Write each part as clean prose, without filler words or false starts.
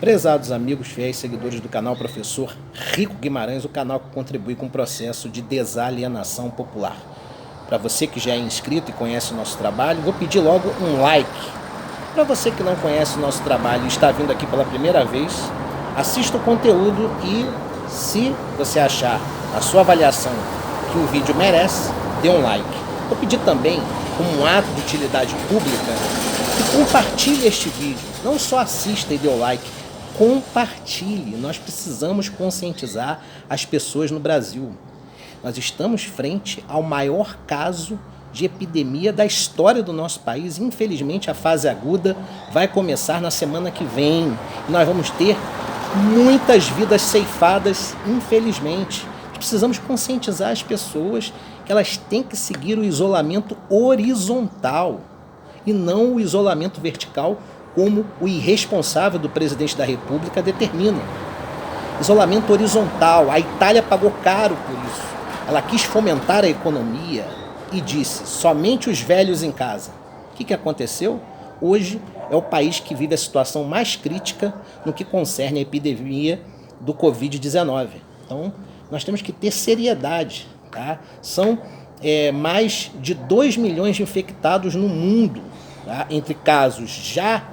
Prezados amigos, fiéis seguidores do canal Professor Rico Guimarães, o canal que contribui com o processo de desalienação popular. Para você que já é inscrito e conhece o nosso trabalho, vou pedir logo um like. Para você que não conhece o nosso trabalho e está vindo aqui pela primeira vez, assista o conteúdo e, se você achar a sua avaliação que o vídeo merece, dê um like. Vou pedir também, como um ato de utilidade pública, que compartilhe este vídeo. Não só assista e dê o like, compartilhe. Nós precisamos conscientizar as pessoas no Brasil. Nós estamos frente ao maior caso de epidemia da história do nosso país. Infelizmente, a fase aguda vai começar na semana que vem. Nós vamos ter muitas vidas ceifadas, infelizmente. Precisamos conscientizar as pessoas que elas têm que seguir o isolamento horizontal e não o isolamento vertical, como o irresponsável do presidente da República determina. Isolamento horizontal. A Itália pagou caro por isso. Ela quis fomentar a economia e disse, somente os velhos em casa. O que aconteceu? Hoje é o país que vive a situação mais crítica no que concerne a epidemia do Covid-19. Então, nós temos que ter seriedade. Tá? São mais de 2 milhões de infectados no mundo, tá? Entre casos já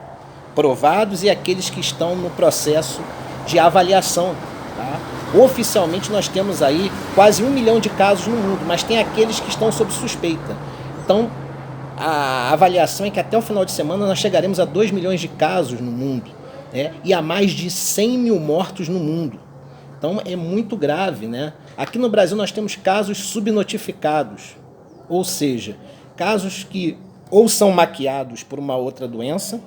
provados e aqueles que estão no processo de avaliação. Tá? Oficialmente nós temos aí quase 1 milhão de casos no mundo, mas tem aqueles que estão sob suspeita. Então, a avaliação é que até o final de semana nós chegaremos a 2 milhões de casos no mundo, né? E a mais de 100 mil mortos no mundo. Então é muito grave, né? Aqui no Brasil nós temos casos subnotificados, ou seja, casos que ou são maquiados por uma outra doença,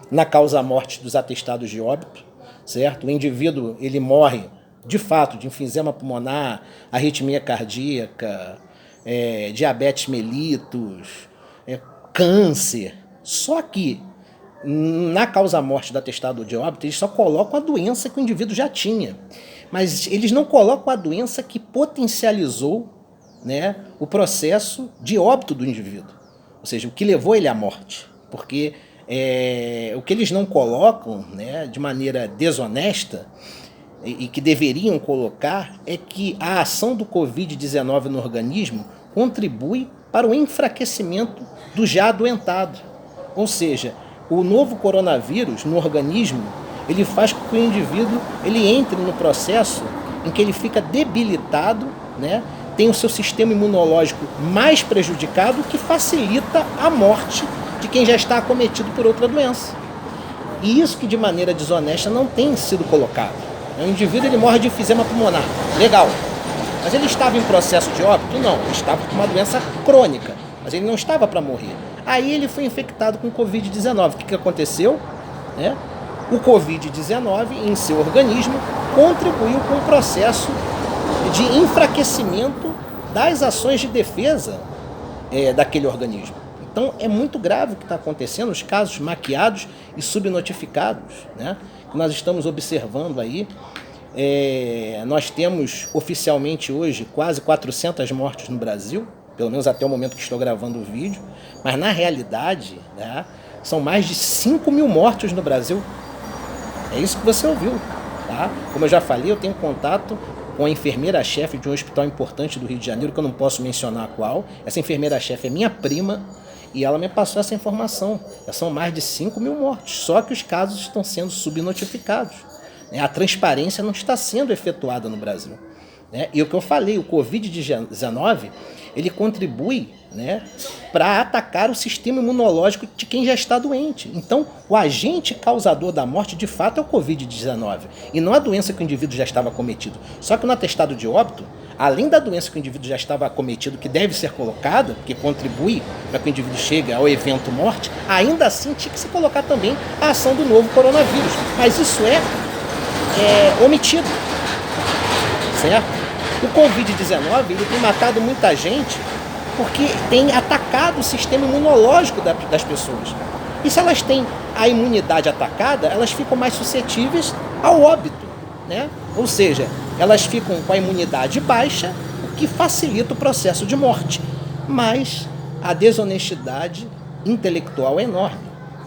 na causa-morte dos atestados de óbito, certo? O indivíduo ele morre de fato de enfisema pulmonar, arritmia cardíaca, diabetes mellitus, câncer. Só que na causa-morte do atestado de óbito eles só colocam a doença que o indivíduo já tinha. Mas eles não colocam a doença que potencializou, né, o processo de óbito do indivíduo. Ou seja, o que levou ele à morte. Porque o que eles não colocam, né, de maneira desonesta e que deveriam colocar é que a ação do Covid-19 no organismo contribui para o enfraquecimento do já adoentado. Ou seja, o novo coronavírus no organismo ele faz com que o indivíduo ele entre no processo em que ele fica debilitado, né? Tem o seu sistema imunológico mais prejudicado, que facilita a morte de quem já está acometido por outra doença. E isso que de maneira desonesta não tem sido colocado. O indivíduo ele morre de enfisema pulmonar, legal. Mas ele estava em processo de óbito? Não, ele estava com uma doença crônica, mas ele não estava para morrer. Aí ele foi infectado com Covid-19. O que aconteceu? O Covid-19 em seu organismo contribuiu com o processo de enfraquecimento das ações de defesa daquele organismo. Então é muito grave o que está acontecendo, os casos maquiados e subnotificados, né, que nós estamos observando aí. Nós temos oficialmente hoje quase 400 mortes no Brasil, pelo menos até o momento que estou gravando o vídeo, mas na realidade, né, são mais de 5 mil mortos no Brasil. É isso que você ouviu, tá? Como eu já falei, eu tenho contato com a enfermeira-chefe de um hospital importante do Rio de Janeiro, que eu não posso mencionar qual. Essa enfermeira-chefe é minha prima e ela me passou essa informação. Já são mais de 5 mil mortos, só que os casos estão sendo subnotificados. A transparência não está sendo efetuada no Brasil. E o que eu falei, o Covid-19, ele contribui, né, para atacar o sistema imunológico de quem já está doente. Então, o agente causador da morte, de fato, é o Covid-19, e não a doença que o indivíduo já estava acometido. Só que no atestado de óbito, além da doença que o indivíduo já estava acometido, que deve ser colocada, que contribui para que o indivíduo chegue ao evento morte, ainda assim tinha que se colocar também a ação do novo coronavírus. Mas isso é omitido, certo? O Covid-19 ele tem matado muita gente porque tem atacado o sistema imunológico das pessoas. E se elas têm a imunidade atacada, elas ficam mais suscetíveis ao óbito, né? Ou seja, elas ficam com a imunidade baixa, o que facilita o processo de morte. Mas a desonestidade intelectual é enorme,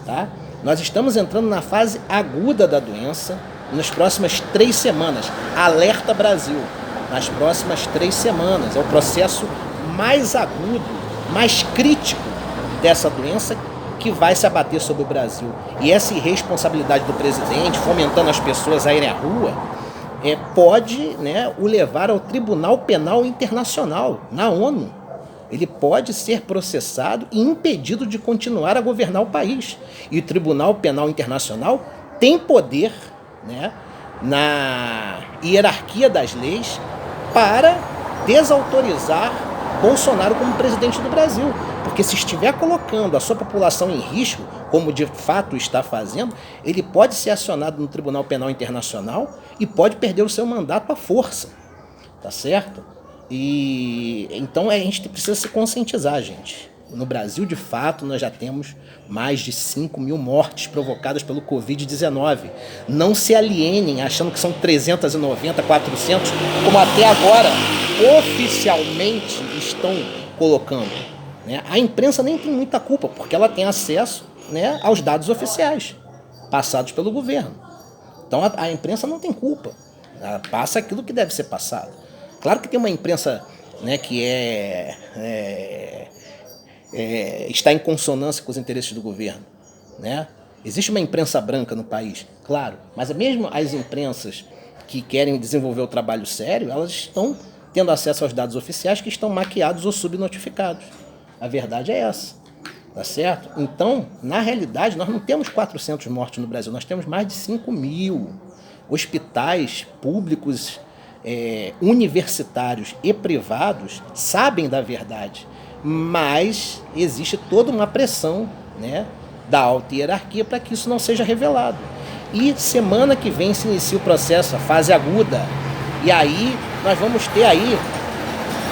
tá? Nós estamos entrando na fase aguda da doença nas próximas 3 semanas. Alerta Brasil, nas próximas 3 semanas. É o processo mais agudo, mais crítico dessa doença que vai se abater sobre o Brasil. E essa irresponsabilidade do presidente, fomentando as pessoas a irem à rua, pode, né, o levar ao Tribunal Penal Internacional, na ONU. Ele pode ser processado e impedido de continuar a governar o país. E o Tribunal Penal Internacional tem poder, né, na hierarquia das leis para desautorizar Bolsonaro como presidente do Brasil. Porque se estiver colocando a sua população em risco, como de fato está fazendo, ele pode ser acionado no Tribunal Penal Internacional e pode perder o seu mandato à força. Tá certo? E então a gente precisa se conscientizar, gente. No Brasil, de fato, nós já temos mais de 5.000 mortes provocadas pelo Covid-19. Não se alienem achando que são 390, 400, como até agora oficialmente estão colocando. Né? A imprensa nem tem muita culpa, porque ela tem acesso, né, aos dados oficiais passados pelo governo. Então a imprensa não tem culpa. Ela passa aquilo que deve ser passado. Claro que tem uma imprensa, né, que está em consonância com os interesses do governo. Né? Existe uma imprensa branca no país, claro, mas mesmo as imprensas que querem desenvolver o trabalho sério, elas estão tendo acesso aos dados oficiais que estão maquiados ou subnotificados. A verdade é essa, tá certo? Então, na realidade, nós não temos 400 mortos no Brasil, nós temos mais de 5.000 hospitais públicos, universitários e privados sabem da verdade, mas existe toda uma pressão, né, da alta hierarquia para que isso não seja revelado. E semana que vem se inicia o processo, a fase aguda, e aí nós vamos ter aí,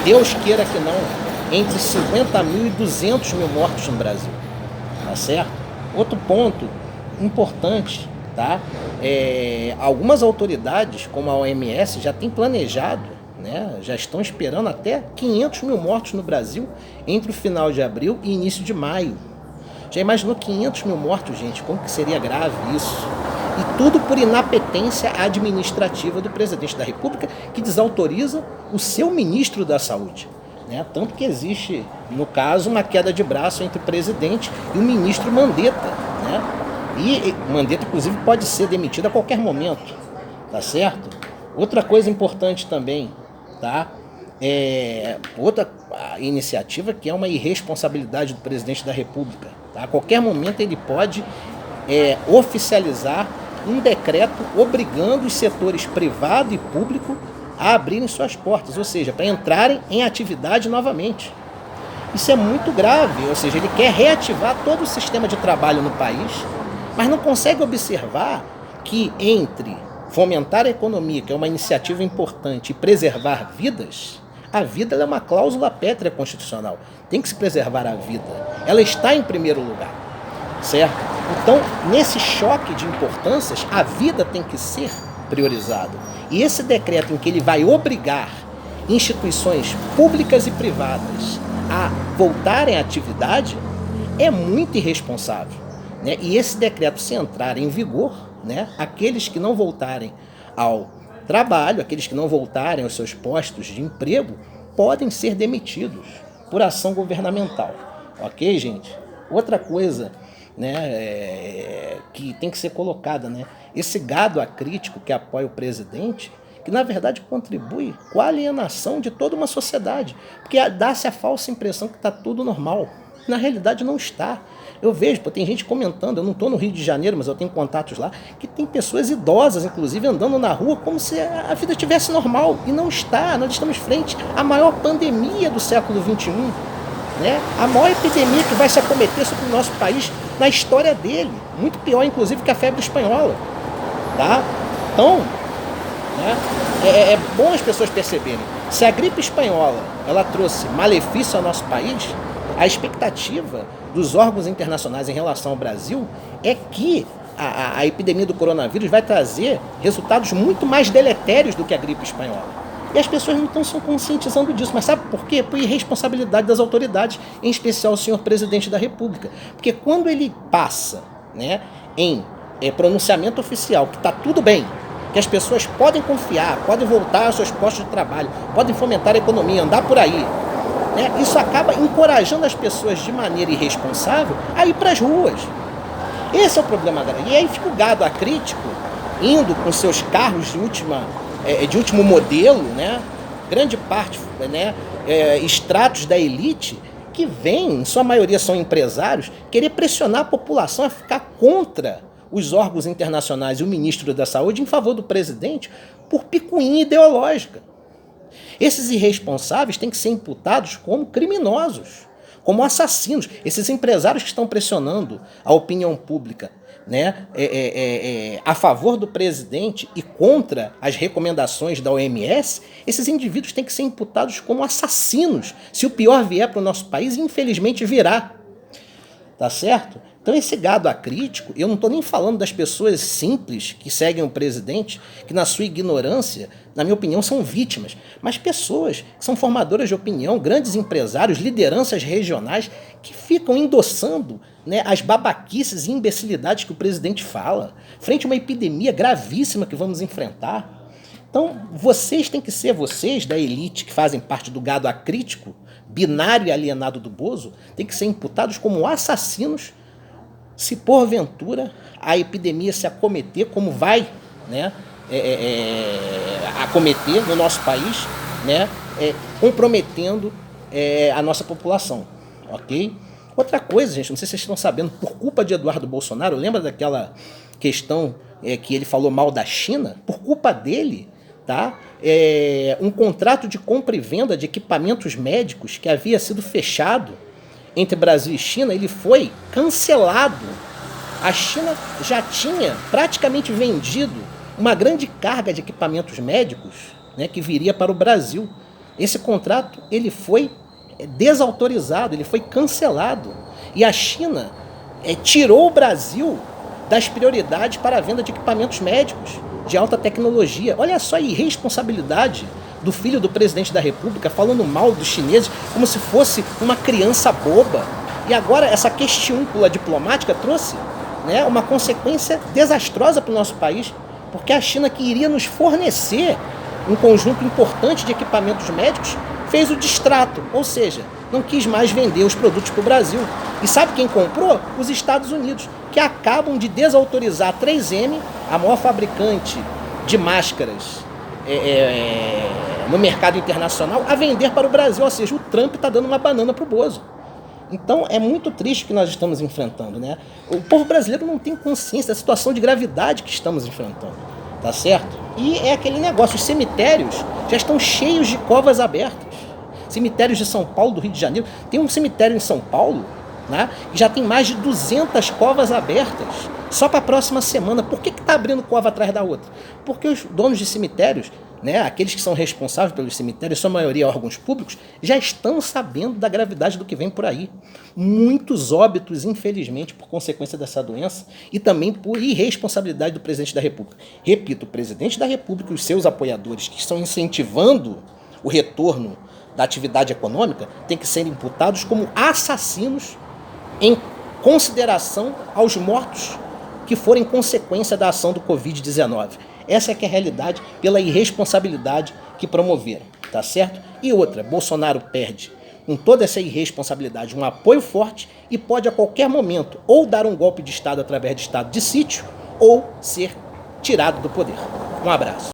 Deus queira que não, entre 50.000 e 200.000 mortos no Brasil, tá certo? Outro ponto importante, tá? Algumas autoridades, como a OMS, já têm planejado, né? Já estão esperando até 500.000 mortos no Brasil entre o final de abril e início de maio. Já imaginou 500.000 mortos, gente? Como que seria grave isso? E tudo por inapetência administrativa do presidente da República, que desautoriza o seu ministro da Saúde. Né? Tanto que existe, no caso, uma queda de braço entre o presidente e o ministro Mandetta. Né? E Mandetta, inclusive, pode ser demitido a qualquer momento. Tá certo? Outra coisa importante também, tá? Outra iniciativa que é uma irresponsabilidade do presidente da República. Tá? A qualquer momento ele pode oficializar um decreto obrigando os setores privado e público a abrirem suas portas, ou seja, para entrarem em atividade novamente. Isso é muito grave, ou seja, ele quer reativar todo o sistema de trabalho no país, mas não consegue observar que entre fomentar a economia, que é uma iniciativa importante, e preservar vidas, a vida é uma cláusula pétrea constitucional. Tem que se preservar a vida. Ela está em primeiro lugar, certo? Então, nesse choque de importâncias, a vida tem que ser priorizada. E esse decreto em que ele vai obrigar instituições públicas e privadas a voltarem à atividade é muito irresponsável. Né? E esse decreto, se entrar em vigor, né, aqueles que não voltarem ao trabalho, aqueles que não voltarem aos seus postos de emprego, podem ser demitidos por ação governamental. Ok, gente? Outra coisa, né, que tem que ser colocada, né, esse gado acrítico que apoia o presidente, que na verdade contribui com a alienação de toda uma sociedade, porque dá-se a falsa impressão que está tudo normal. Na realidade não está. Eu vejo, tem gente comentando, eu não estou no Rio de Janeiro, mas eu tenho contatos lá, que tem pessoas idosas, inclusive, andando na rua como se a vida estivesse normal. E não está. Nós estamos frente à maior pandemia do século XXI. Né? A maior epidemia que vai se acometer sobre o nosso país na história dele. Muito pior, inclusive, que a febre espanhola. Tá? Então, né, é bom as pessoas perceberem. Se a gripe espanhola ela trouxe malefício ao nosso país, a expectativa dos órgãos internacionais em relação ao Brasil é que a epidemia do coronavírus vai trazer resultados muito mais deletérios do que a gripe espanhola. E as pessoas não estão se conscientizando disso. Mas sabe por quê? Por irresponsabilidade das autoridades, em especial o senhor presidente da República. Porque quando ele passa, né, em pronunciamento oficial que está tudo bem, que as pessoas podem confiar, podem voltar aos seus postos de trabalho, podem fomentar a economia, andar por aí, né? Isso acaba encorajando as pessoas de maneira irresponsável a ir para as ruas. Esse é o problema grande. E aí fica o gado acrítico indo com seus carros de último modelo, né? Grande parte, né? Estratos da elite que vêm, em sua maioria são empresários, querer pressionar a população a ficar contra os órgãos internacionais e o ministro da Saúde em favor do presidente por picuinha ideológica. Esses irresponsáveis têm que ser imputados como criminosos, como assassinos. Esses empresários que estão pressionando a opinião pública, né, a favor do presidente e contra as recomendações da OMS, esses indivíduos têm que ser imputados como assassinos, se o pior vier para o nosso país, e infelizmente virá. Tá certo? Então esse gado acrítico, eu não estou nem falando das pessoas simples que seguem o presidente, que na sua ignorância, na minha opinião, são vítimas, mas pessoas que são formadoras de opinião, grandes empresários, lideranças regionais, que ficam endossando, né, as babaquices e imbecilidades que o presidente fala, frente a uma epidemia gravíssima que vamos enfrentar. Então vocês têm que ser, vocês da elite que fazem parte do gado acrítico, binário e alienado do Bozo, têm que ser imputados como assassinos se porventura a epidemia se acometer, como vai, né, acometer no nosso país, né, comprometendo a nossa população, ok? Outra coisa, gente, não sei se vocês estão sabendo, por culpa de Eduardo Bolsonaro, lembra daquela questão que ele falou mal da China? Por culpa dele, tá? Um contrato de compra e venda de equipamentos médicos que havia sido fechado entre Brasil e China, ele foi cancelado. A China já tinha praticamente vendido uma grande carga de equipamentos médicos, né, que viria para o Brasil. Esse contrato ele foi desautorizado, ele foi cancelado. E a China tirou o Brasil das prioridades para a venda de equipamentos médicos de alta tecnologia. Olha só a irresponsabilidade do filho do presidente da República, falando mal dos chineses como se fosse uma criança boba. E agora essa questiúncula diplomática trouxe, né, uma consequência desastrosa para o nosso país, porque a China, que iria nos fornecer um conjunto importante de equipamentos médicos, fez o distrato, ou seja, não quis mais vender os produtos para o Brasil. E sabe quem comprou? Os Estados Unidos, que acabam de desautorizar a 3M, a maior fabricante de máscaras no mercado internacional, a vender para o Brasil. Ou seja, o Trump está dando uma banana para o Bozo. Então é muito triste o que nós estamos enfrentando, né? O povo brasileiro não tem consciência da situação de gravidade que estamos enfrentando, tá certo? E é aquele negócio, os cemitérios já estão cheios de covas abertas. Cemitérios de São Paulo, do Rio de Janeiro. Tem um cemitério em São Paulo, né, que já tem mais de 200 covas abertas só para a próxima semana. Por que está abrindo cova atrás da outra? Porque os donos de cemitérios, né, aqueles que são responsáveis pelos cemitérios, sua maioria órgãos públicos, já estão sabendo da gravidade do que vem por aí. Muitos óbitos, infelizmente, por consequência dessa doença e também por irresponsabilidade do presidente da República. Repito, o presidente da República e os seus apoiadores que estão incentivando o retorno da atividade econômica têm que ser imputados como assassinos em consideração aos mortos que forem consequência da ação do Covid-19. Essa é que é a realidade pela irresponsabilidade que promoveram, tá certo? E outra, Bolsonaro perde com toda essa irresponsabilidade um apoio forte e pode a qualquer momento ou dar um golpe de Estado através de estado de sítio ou ser tirado do poder. Um abraço.